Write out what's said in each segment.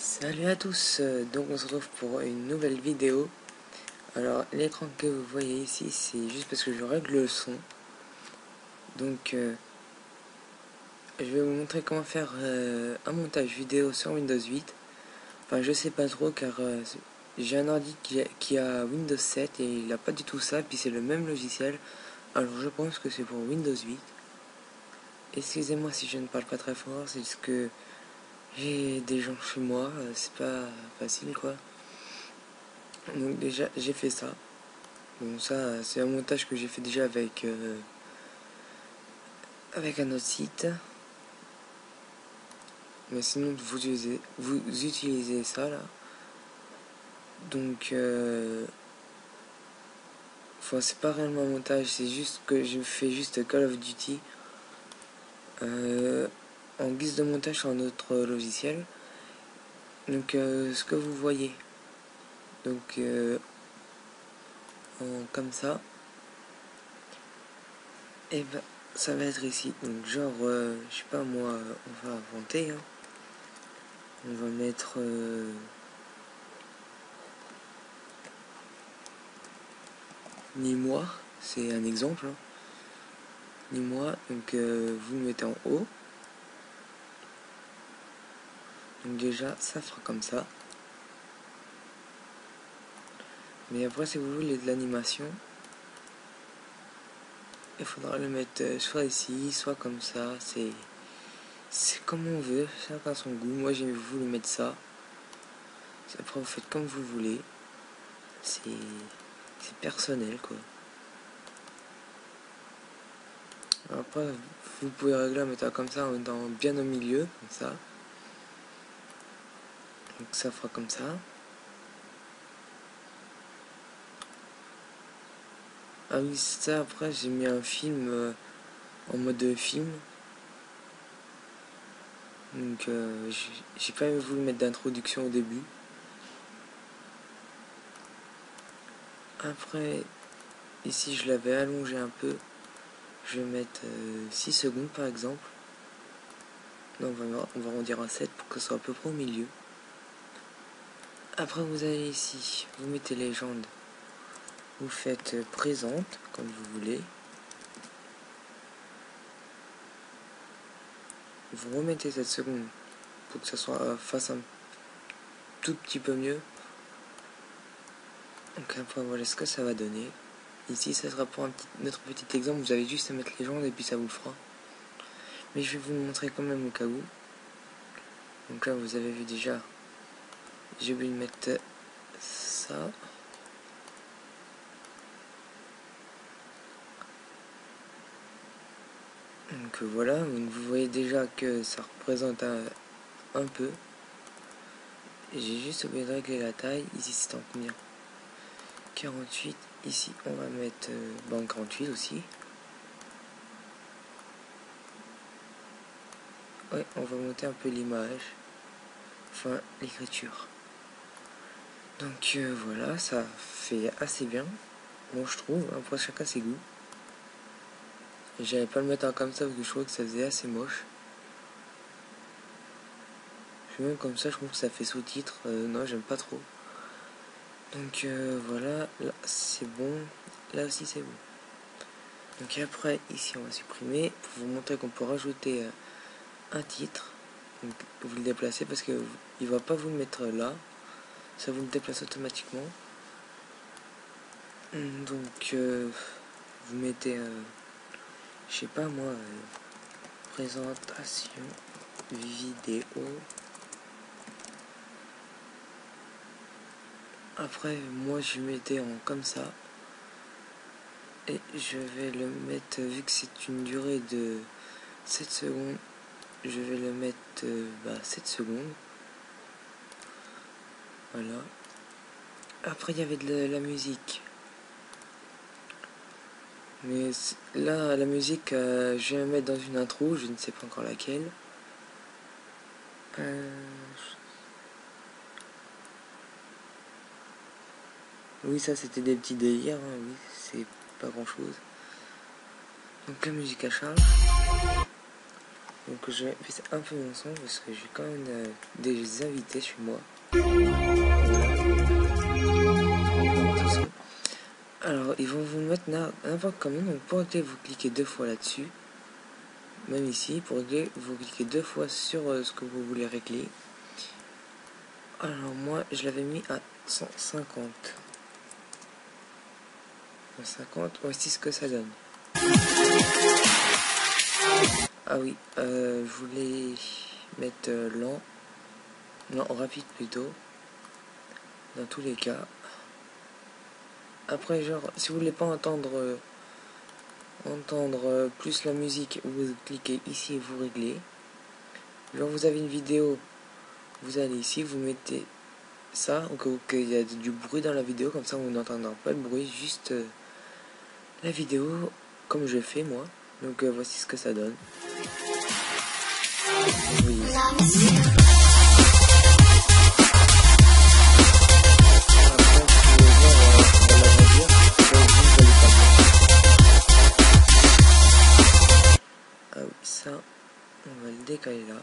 Salut à tous, donc on se retrouve pour une nouvelle vidéo. Alors l'écran que vous voyez ici, c'est juste parce que je règle le son. Donc je vais vous montrer comment faire un montage vidéo sur Windows 8. Enfin je sais pas trop car j'ai un ordi qui a Windows 7 et il a pas du tout ça, puis c'est le même logiciel. Alors je pense que c'est pour Windows 8. Excusez-moi si je ne parle pas très fort, c'est juste que j'ai des gens chez moi, c'est pas facile quoi. Donc déjà j'ai fait ça. Bon ça c'est un montage que j'ai fait déjà avec un autre site. Mais sinon vous utilisez ça là. Donc enfin, c'est pas réellement un montage, c'est juste que je fais juste Call of Duty en guise de montage sur un autre logiciel. Donc ce que vous voyez, donc comme ça, et ben ça va être ici. Donc genre je sais pas moi, on va inventer hein. On va mettre ni moi, c'est un exemple hein. Ni moi, donc vous le mettez en haut. Donc déjà ça fera comme ça. Mais après si vous voulez de l'animation, il faudra le mettre soit ici, soit comme ça. C'est comme on veut, chacun son goût. Moi j'ai voulu mettre ça. Après vous faites comme vous voulez. C'est personnel quoi. Après vous pouvez régler en mettant comme ça, en mettant bien au milieu, comme ça. Donc ça fera comme ça. Ah oui, ça après j'ai mis un film en mode film. Donc j'ai pas voulu mettre d'introduction au début. Après ici je l'avais allongé un peu. Je vais mettre 6 secondes par exemple. Non, on va arrondir à 7 pour que ce soit à peu près au milieu. Après vous allez ici, vous mettez légende. Vous faites présente comme vous voulez. Vous remettez 7 secondes pour que ça soit fasse un tout petit peu mieux. Donc après voilà ce que ça va donner. Ici ça sera pour notre petit exemple. Vous avez juste à mettre légende et puis ça vous le fera. Mais je vais vous le montrer quand même au cas où. Donc là vous avez vu déjà, j'ai oublié de mettre ça. Donc voilà, donc vous voyez déjà que ça représente un peu. J'ai juste oublié de régler la taille. Ici c'est en combien? 48. Ici on va mettre en 48 aussi. Ouais, on va monter un peu l'image. Enfin l'écriture. Donc voilà, ça fait assez bien. Bon je trouve, après chacun ses goûts. J'allais pas le mettre comme ça parce que je trouvais que ça faisait assez moche. Même comme ça je trouve que ça fait sous-titre. Non j'aime pas trop. Donc voilà, là c'est bon. Là aussi c'est bon. Donc après ici on va supprimer pour vous montrer qu'on peut rajouter un titre. Donc vous le déplacez parce que il va pas vous le mettre là. Ça vous le déplace automatiquement. Donc vous mettez je sais pas moi présentation vidéo. Après moi je mettais en comme ça. Et je vais le mettre, vu que c'est une durée de 7 secondes, je vais le mettre 7 secondes. Voilà. Après il y avait de la musique. Mais là la musique je vais la mettre dans une intro, je ne sais pas encore laquelle. Oui ça c'était des petits délires, hein, oui c'est pas grand chose. Donc la musique à charge. Donc je vais baisser un peu mon son parce que j'ai quand même des invités chez moi. Alors ils vont vous mettre n'importe comment, donc pour régler vous cliquez 2 fois là-dessus. Même ici, pour régler vous cliquez 2 fois sur ce que vous voulez régler. Alors moi je l'avais mis à 150. 150, voici ce que ça donne. Ah oui, je voulais mettre lent. Non, rapide plutôt. Dans tous les cas. Après, genre, si vous voulez pas entendre plus la musique, vous cliquez ici et vous réglez. Genre, vous avez une vidéo, vous allez ici, vous mettez ça, au cas où il y a du bruit dans la vidéo, comme ça vous n'entendrez pas le bruit, juste la vidéo, comme je fais moi. Donc voici ce que ça donne. Oui. Ah oui, ça, on va le décaler là.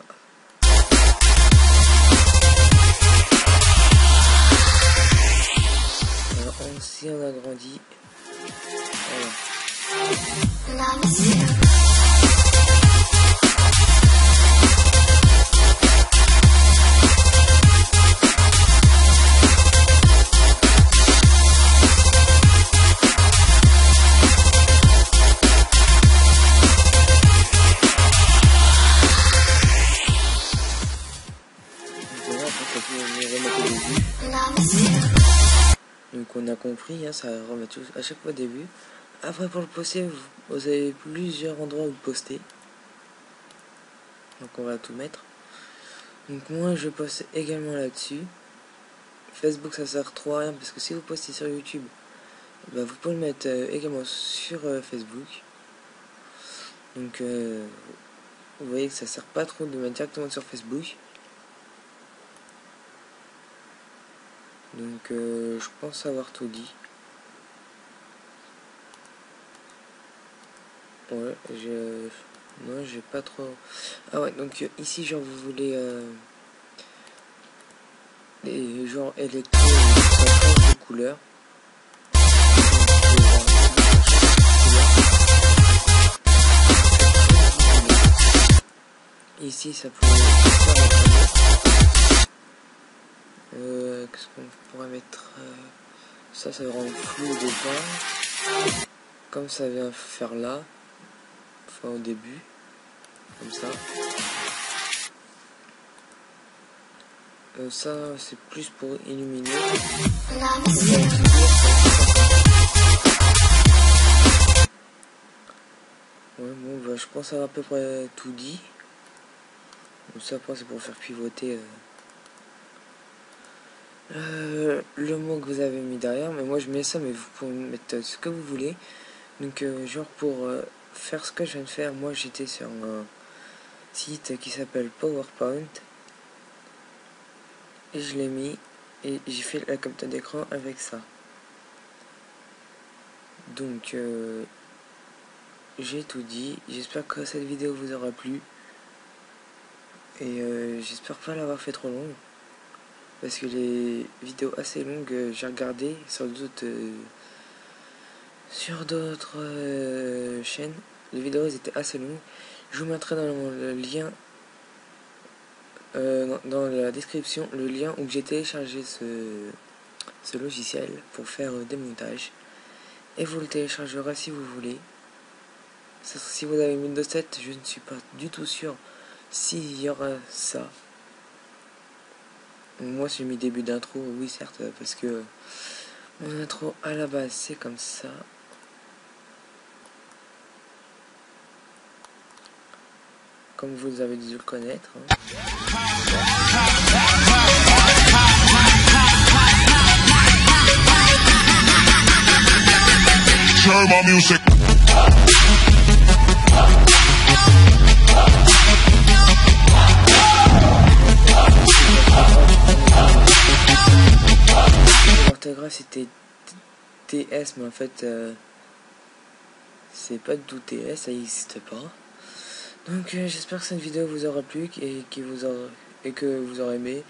Alors si on agrandit, voilà. Donc on a compris, hein, ça remet tout à chaque fois au début. Après pour le poster, vous avez plusieurs endroits où poster. Donc on va tout mettre. Donc moi je poste également là-dessus. Facebook ça sert trop à rien parce que si vous postez sur YouTube, bah, vous pouvez le mettre également sur Facebook. Donc vous voyez que ça sert pas trop de mettre directement sur Facebook. Donc je pense avoir tout dit. Ouais, non, j'ai pas trop. Ah ouais, donc ici genre vous voulez les genres électro de couleur. Ici ça peut qu'est-ce qu'on pourrait mettre ça rend flou au départ. Comme ça vient faire là. Enfin au début. Comme ça. Ça c'est plus pour illuminer. Ouais bon bah je pense avoir à peu près tout dit. Donc ça après c'est pour faire pivoter le mot que vous avez mis derrière, mais moi je mets ça, mais vous pouvez mettre ce que vous voulez. Donc genre pour faire ce que je viens de faire, moi j'étais sur un site qui s'appelle PowerPoint et je l'ai mis et j'ai fait la capture d'écran avec ça. Donc j'ai tout dit, j'espère que cette vidéo vous aura plu et j'espère pas l'avoir fait trop longue. Parce que les vidéos assez longues, j'ai regardé sur d'autres chaînes. Les vidéos étaient assez longues. Je vous mettrai dans le lien, dans la description, le lien où j'ai téléchargé ce logiciel pour faire des montages. Et vous le téléchargerez si vous voulez. Si vous avez Windows 7, je ne suis pas du tout sûr s'il y aura ça. Moi j'ai mis début d'intro, oui certes, parce que mon intro à la base c'est comme ça. Comme vous avez dû le connaître. Hein. L'orthographe c'était TS, mais en fait c'est pas du tout TS, ça n'existe pas. Donc j'espère que cette vidéo vous aura plu et que vous aurez aimé.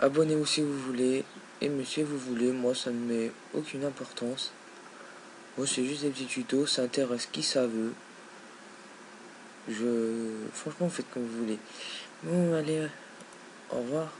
Abonnez-vous si vous voulez, aimez si vous voulez, moi ça ne met aucune importance. Moi c'est juste des petits tutos, ça intéresse qui ça veut. Franchement, faites comme vous voulez. Bon, allez, au revoir.